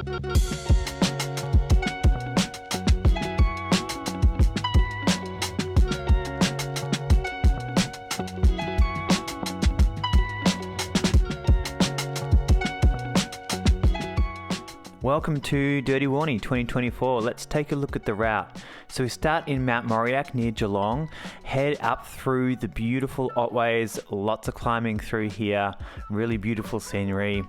Welcome to Dirty Warrny 2024. Let's take a look at the route. So we start in Mount Moriac near Geelong, head up through the beautiful Otways, lots of climbing through here, really beautiful scenery.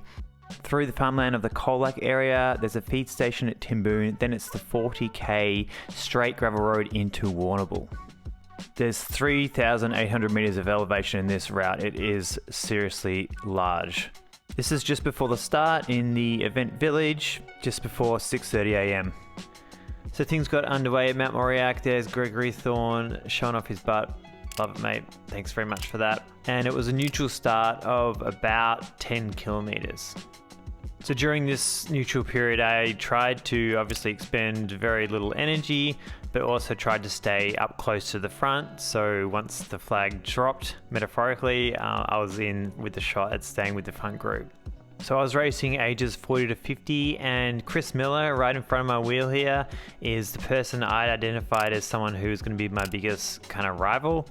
Through the farmland of the Colac area, there's a feed station at Timboon, then it's the 40k straight gravel road into Warrnambool. There's 3,800 meters of elevation in this route. It is seriously large. This is just before the start in the event village, just before 6:30 a.m. So things got underway at Mount Moriac. There's Gregory Thorne showing off his butt. Love it, mate. Thanks very much for that. And it was a neutral start of about 10 kilometers. So during this neutral period, I tried to obviously expend very little energy, but also tried to stay up close to the front. So once the flag dropped, metaphorically, I was in with the shot at staying with the front group. So I was racing ages 40 to 50, and Chris Miller, right in front of my wheel here, is the person I'd identified as someone who's going to be my biggest kind of rival.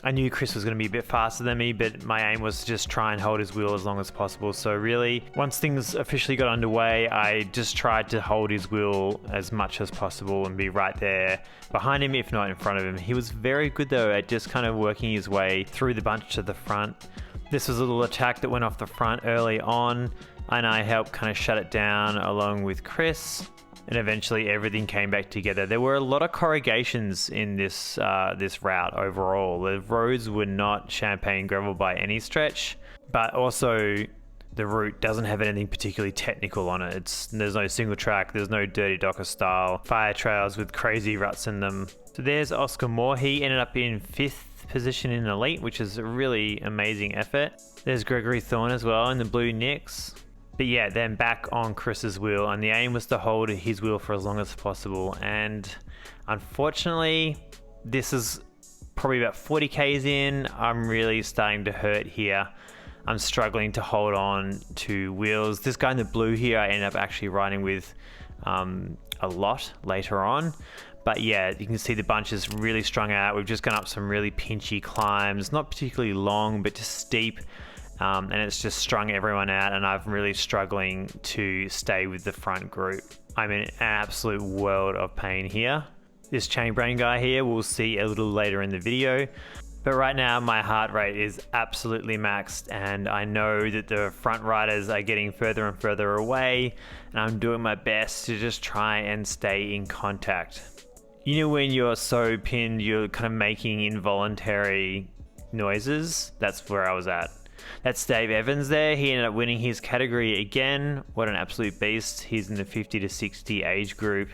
I knew Chris was going to be a bit faster than me, but my aim was to just try and hold his wheel as long as possible. So really, once things officially got underway, I just tried to hold his wheel as much as possible and be right there behind him, if not in front of him. He was very good though at just kind of working his way through the bunch to the front. This was a little attack that went off the front early on, and I helped kind of shut it down along with Chris. And eventually everything came back together. There were a lot of corrugations in this route overall. The roads were not champagne gravel by any stretch, but also the route doesn't have anything particularly technical on it. There's no single track, there's no dirty docker style fire trails with crazy ruts in them. So there's Oscar Moore. He ended up in 5th position in Elite, which is a really amazing effort. There's Gregory Thorne as well in the blue Knicks. But yeah, then back on Chris's wheel, and the aim was to hold his wheel for as long as possible. And unfortunately, this is probably about 40 Ks in. I'm really starting to hurt here. I'm struggling to hold on to wheels. This guy in the blue here, I ended up actually riding with a lot later on. But yeah, you can see the bunch is really strung out. We've just gone up some really pinchy climbs, not particularly long, but just steep. And it's just strung everyone out, and I'm really struggling to stay with the front group. I'm in an absolute world of pain here. This chain brain guy here we'll see a little later in the video, but right now my heart rate is absolutely maxed, and I know that the front riders are getting further and further away, and I'm doing my best to just try and stay in contact. You know, when you're so pinned, you're kind of making involuntary noises. That's where I was at. That's Dave Evans there. He ended up winning his category again. What an absolute beast. He's in the 50 to 60 age group.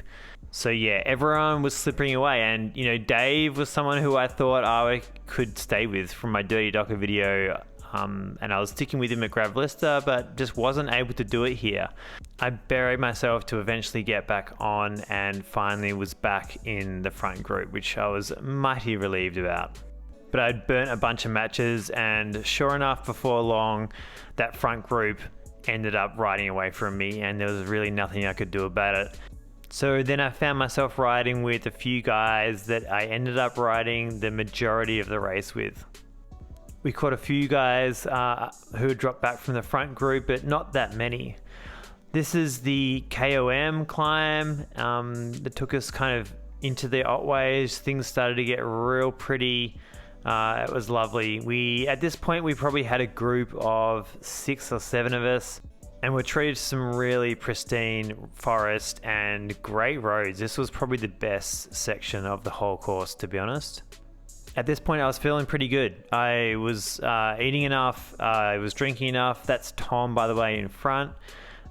So yeah, everyone was slipping away, and you know, Dave was someone who I thought I could stay with from my Dirty Docker video, and I was sticking with him at Gravelista, but just wasn't able to do it here. I buried myself to eventually get back on, and finally was back in the front group, which I was mighty relieved about. But I'd burnt a bunch of matches, and sure enough, before long, that front group ended up riding away from me, and there was really nothing I could do about it. So then I found myself riding with a few guys that I ended up riding the majority of the race with. We caught a few guys who had dropped back from the front group, but not that many. This is the KOM climb that took us kind of into the Otways. Things started to get real pretty. It was lovely. At this point, we probably had a group of 6 or 7 of us, and we're treated to some really pristine forest and great roads. This was probably the best section of the whole course, to be honest. At this point, I was feeling pretty good. I was eating enough, I was drinking enough. That's Tom, by the way, in front.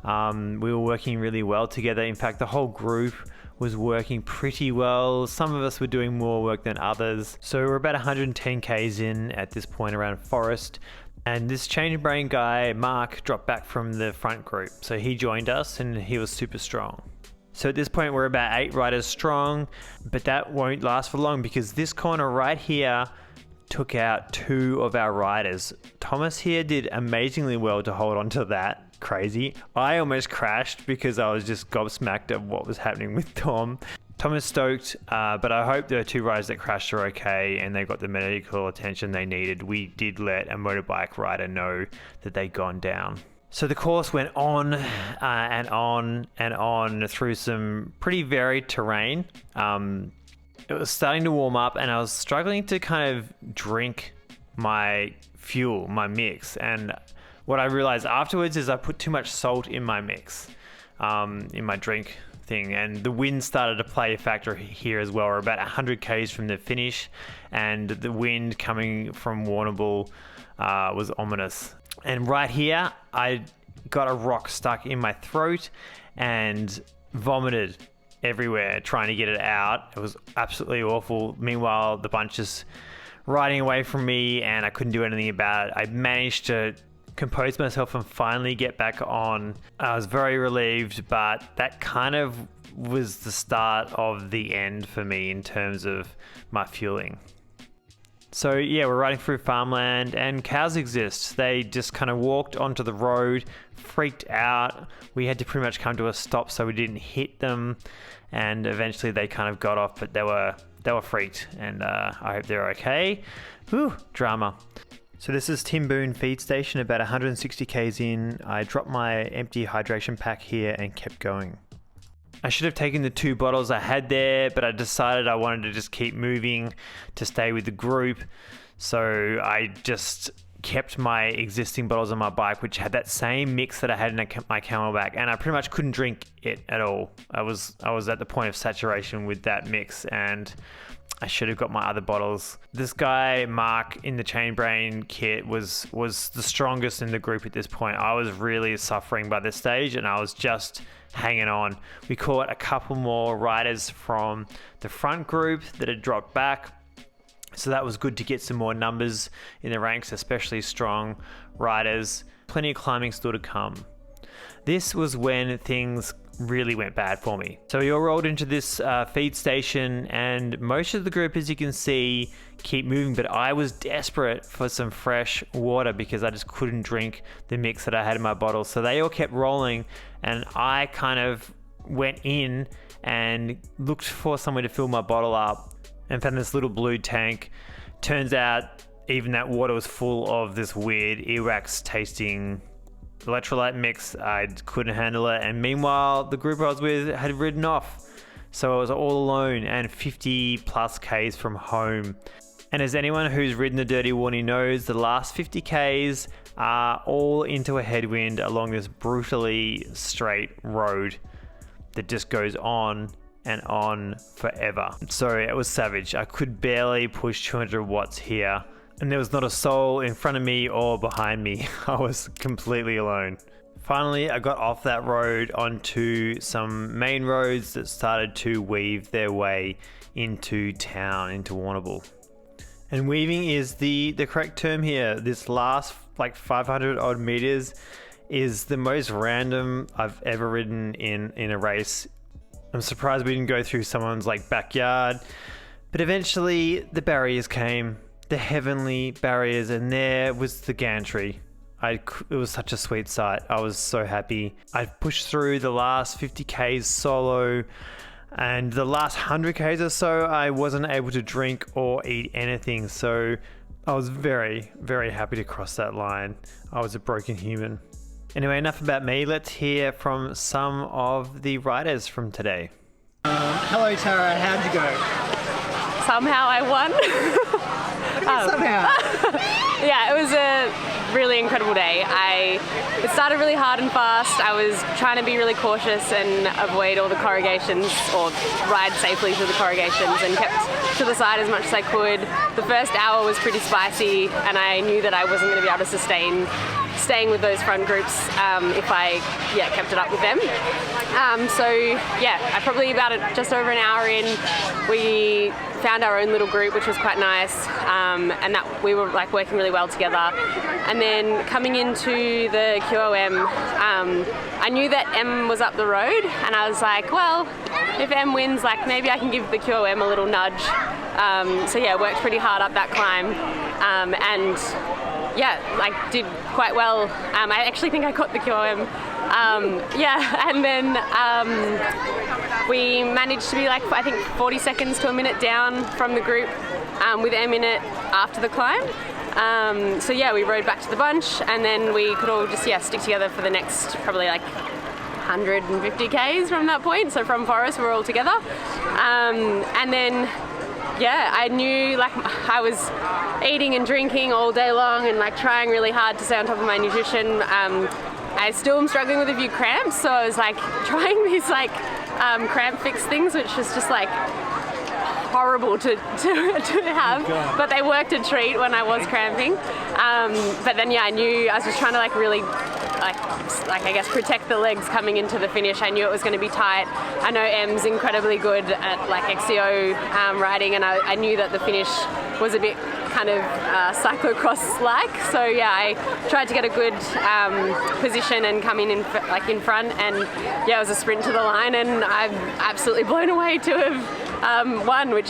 We were working really well together. In fact, the whole group was working pretty well. Some of us were doing more work than others. So we're about 110 Ks in at this point around Forest. And this change brain guy, Mark, dropped back from the front group. So he joined us, and he was super strong. So at this point, we're about 8 riders strong, but that won't last for long because this corner right here took out 2 of our riders. Thomas here did amazingly well to hold on to that. crazy. I almost crashed because I was just gobsmacked at what was happening with Tom. Tom is stoked, but I hope the 2 riders that crashed are okay and they got the medical attention they needed. We did let a motorbike rider know that they'd gone down. So the course went on and on and on through some pretty varied terrain. It was starting to warm up and I was struggling to kind of drink my fuel, my mix. And what I realized afterwards is I put too much salt in my mix, in my drink thing. And the wind started to play a factor here as well. We're about 100 k's from the finish and the wind coming from Warrnambool was ominous. And right here, I got a rock stuck in my throat and vomited everywhere trying to get it out. It was absolutely awful. Meanwhile, the bunch is riding away from me and I couldn't do anything about it. I managed to compose myself and finally get back on. I was very relieved, but that kind of was the start of the end for me in terms of my fueling. So yeah, we're riding through farmland and cows exist. They just kind of walked onto the road, freaked out. We had to pretty much come to a stop so we didn't hit them. And eventually they kind of got off, but they were freaked and I hope they're okay. Whew, drama. So this is Timboon feed station, about 160 k's in. I dropped my empty hydration pack here and kept going. I should have taken the 2 bottles I had there, but I decided I wanted to just keep moving to stay with the group. So I just kept my existing bottles on my bike, which had that same mix that I had in my Camelback, and I pretty much couldn't drink it at all. I was at the point of saturation with that mix, and I should have got my other bottles. This guy, Mark, in the Chain Brain kit was the strongest in the group at this point. I was really suffering by this stage and I was just hanging on. We caught a couple more riders from the front group that had dropped back. So that was good to get some more numbers in the ranks, especially strong riders. Plenty of climbing still to come. This was when things really went bad for me. So we all rolled into this feed station and most of the group, as you can see, keep moving, but I was desperate for some fresh water because I just couldn't drink the mix that I had in my bottle. So they all kept rolling and I kind of went in and looked for somewhere to fill my bottle up and found this little blue tank. Turns out even that water was full of this weird earwax tasting electrolyte mix. I couldn't handle it, and meanwhile the group I was with had ridden off, so I was all alone and 50 plus k's from home. And as anyone who's ridden the Dirty Warrny knows, the last 50 k's are all into a headwind along this brutally straight road that just goes on and on forever. So it was savage. I could barely push 200 watts here. And there was not a soul in front of me or behind me. I was completely alone. Finally, I got off that road onto some main roads that started to weave their way into town, into Warrnambool. And weaving is the correct term here. This last like 500 odd meters is the most random I've ever ridden in a race. I'm surprised we didn't go through someone's like backyard, but eventually the barriers came. The heavenly barriers, and there was the gantry. It was such a sweet sight. I was so happy. I pushed through the last 50 k's solo, and the last 100 k's or so I wasn't able to drink or eat anything, so I was very, very happy to cross that line. I was a broken human. Anyway, enough about me. Let's hear from some of the riders from today. Hello Tara, how'd you go? Somehow I won. Somehow. Yeah, it was a really incredible day. It started really hard and fast. I was trying to be really cautious and avoid all the corrugations, or ride safely through the corrugations, and kept to the side as much as I could. The first hour was pretty spicy and I knew that I wasn't going to be able to sustain staying with those front groups if I kept it up with them. I probably just over an hour in, we found our own little group, which was quite nice, and that we were like working really well together. And then coming into the QOM, I knew that M was up the road, and I was like, well, if M wins, like maybe I can give the QOM a little nudge. Worked pretty hard up that climb, and did quite well. I actually think I got the QOM. And then we managed to be like, I think 40 seconds to a minute down from the group with a minute after the climb. We rode back to the bunch, and then we could all just stick together for the next probably like 150 Ks from that point. So from Forest, we were all together. And then I knew like I was eating and drinking all day long and like trying really hard to stay on top of my nutrition. I still am struggling with a few cramps, so I was like trying these like cramp fix things, which was just like horrible to have, but they worked a treat when I was cramping. But then I knew I was just trying to like really I guess protect the legs coming into the finish. I knew it was going to be tight. I know Em's incredibly good at like XCO riding, and I knew that the finish was a bit kind of cyclocross-like. So I tried to get a good position and come in front, and it was a sprint to the line, and I'm absolutely blown away to have won, which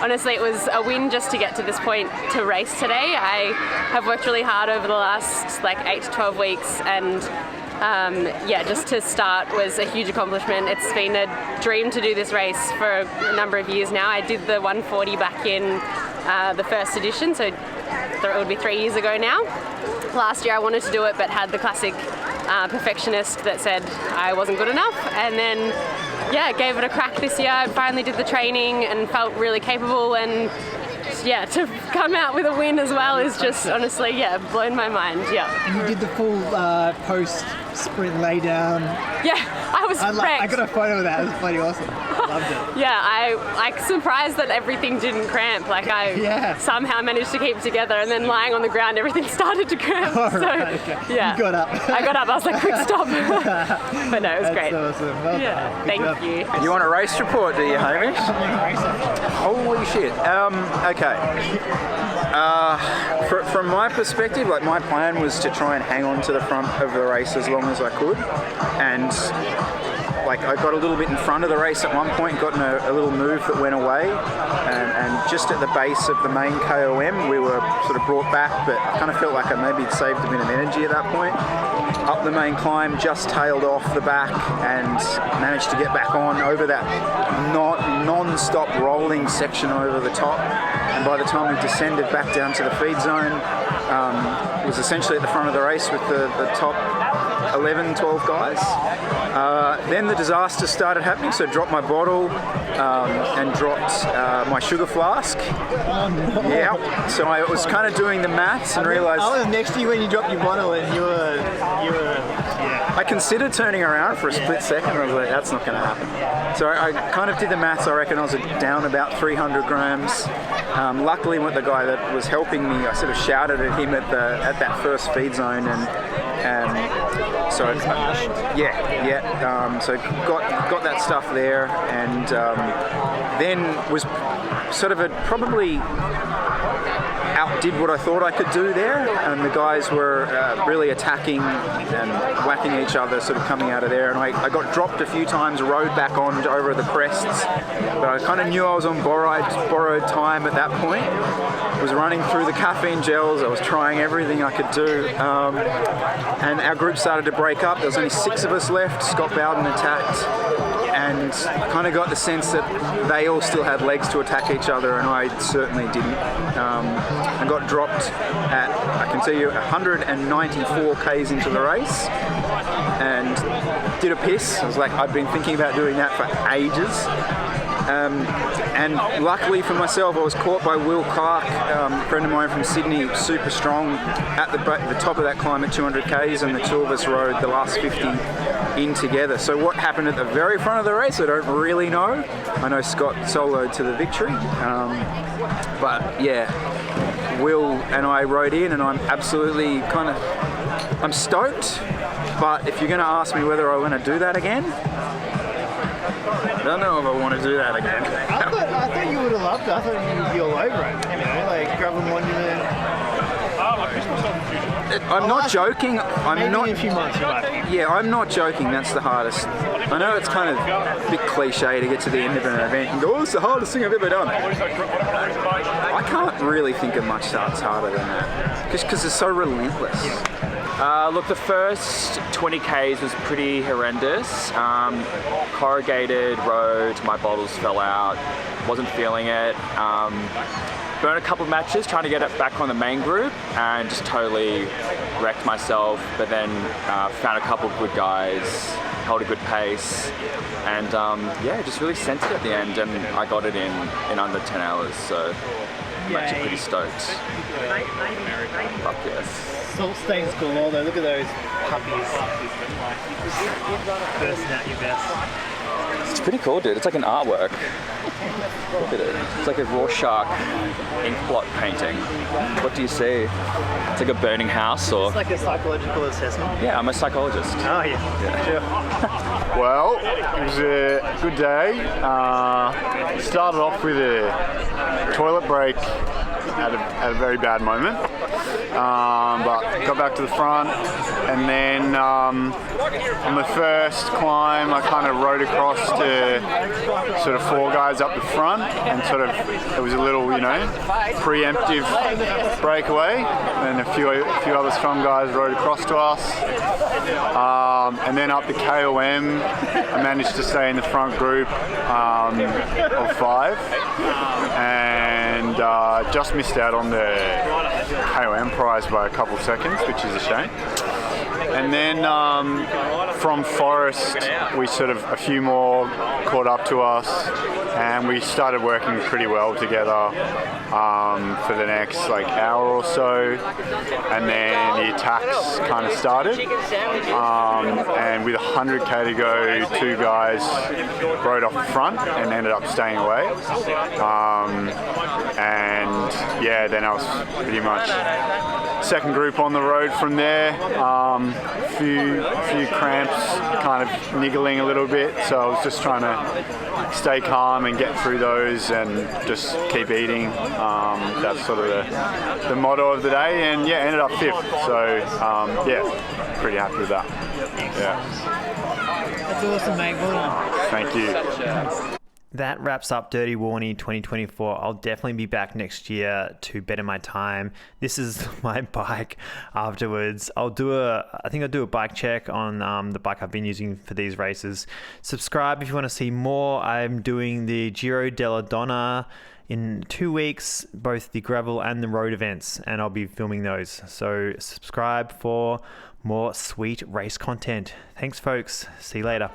honestly, it was a win just to get to this point to race today. I have worked really hard over the last 8 to 12 weeks, and just to start was a huge accomplishment. It's been a dream to do this race for a number of years now. I did the 140 back in the first edition, so it would be 3 years ago now. Last year I wanted to do it, but had the classic perfectionist that said I wasn't good enough, and then gave it a crack this year. I finally did the training and felt really capable, and to come out with a win as well is just honestly blown my mind. And you did the full post sprint lay down. I was wrecked. I got a photo of that. It was bloody awesome. I loved it. I surprised that everything didn't cramp. I somehow managed to keep it together, and then lying on the ground everything started to cramp. You got up. I got up. I was like, quick stop. But no, it was great. That's awesome. Well done. Thank you. You want a race report, do you, Hamish? Holy shit. Okay. From my perspective, my plan was to try and hang on to the front of the race as long as I could, and I got a little bit in front of the race at one point, got in a little move that went away, and just at the base of the main KOM we were sort of brought back, but I kind of felt like I maybe saved a bit of energy at that point. Up the main climb, just tailed off the back and managed to get back on over that non-stop rolling section over the top, and by the time we descended back down to the feed zone, was essentially at the front of the race with the top 11, 12 guys. Then the disaster started happening, so I dropped my bottle and dropped my sugar flask. Yeah, so I was kind of doing the maths and realised... I was next to you when you dropped your bottle, and you were I considered turning around for a split second. I was like, that's not going to happen. So I kind of did the maths. I reckon I was down about 300 grams. Luckily, with the guy that was helping me, I sort of shouted at him at that first feed zone, so got that stuff there, and then was sort of probably outdid what I thought I could do there, and the guys were really attacking and whacking each other, sort of coming out of there, and I got dropped a few times, rode back on over the crests, but I kind of knew I was on borrowed time at that point. Was running through the caffeine gels, I was trying everything I could do, and our group started to break up. There was only 6 of us left. Scott Bowden attacked, and kind of got the sense that they all still had legs to attack each other, and I certainly didn't. I got dropped at, I can tell you, 194 Ks into the race, and did a piss. I was like, I'd been thinking about doing that for ages. And luckily for myself, I was caught by Will Clark, a friend of mine from Sydney, super strong, at the top of that climb at 200 Ks, and the two of us rode the last 50 in together. So what happened at the very front of the race, I don't really know. I know Scott soloed to the victory, but yeah, Will and I rode in, and I'm absolutely I'm stoked, but if you're going to ask me whether I want to do that again, I don't know if I want to do that again. I thought you would have loved it. I thought you would be all over it. Grab a monument. I'm not joking. I'm not. In a few months, you might. Yeah, I'm not joking. That's the hardest. I know it's kind of a bit cliche to get to the end of an event and go, "Oh, it's the hardest thing I've ever done." I can't really think of much that's harder than that, because it's so relentless. Look, the first 20 Ks was pretty horrendous. Corrugated road, my bottles fell out, wasn't feeling it. Burned a couple of matches trying to get it back on the main group and just totally wrecked myself, but then found a couple of good guys, held a good pace, and yeah, just really sent it at the end, and I got it in under 10 hours, so I'm actually pretty stoked. Fuck yes. Salt stains galore though, look at those puppies. Bursting out your vest. It's pretty cool, dude. It's like an artwork. Look at it. It's like a Rorschach ink blot painting. What do you see? It's like a burning house, or... It's like a psychological assessment. Yeah, I'm a psychologist. Oh yeah. Sure. Well, it was a good day. Started off with a toilet break at a very bad moment, but got back to the front, and then on the first climb I kind of rode across to sort of 4 guys up the front, and sort of it was a little, you know, preemptive breakaway, and a few other strong guys rode across to us, and then up the KOM I managed to stay in the front group of 5, and just missed out on the KOM prize by a couple of seconds, which is a shame. And then from Forest, we sort of, a few more caught up to us, and we started working pretty well together for the next like hour or so, and then the attacks kind of started, and with 100k to go, 2 guys rode off the front and ended up staying away, and yeah, then I was pretty much second group on the road from there. Few cramps, kind of niggling a little bit, so I was just trying to stay calm and get through those and just keep eating. That's sort of the motto of the day, and yeah, ended up 5th, so yeah, pretty happy with that. Yeah. That's awesome, mate. Well done. Thank you. That wraps up Dirty Warrny 2024. I'll definitely be back next year to better my time. This is my bike afterwards. I think I'll do a bike check on the bike I've been using for these races. Subscribe if you want to see more. I'm doing the Giro della Donna in 2 weeks, both the gravel and the road events, and I'll be filming those. So subscribe for more sweet race content. Thanks, folks. See you later.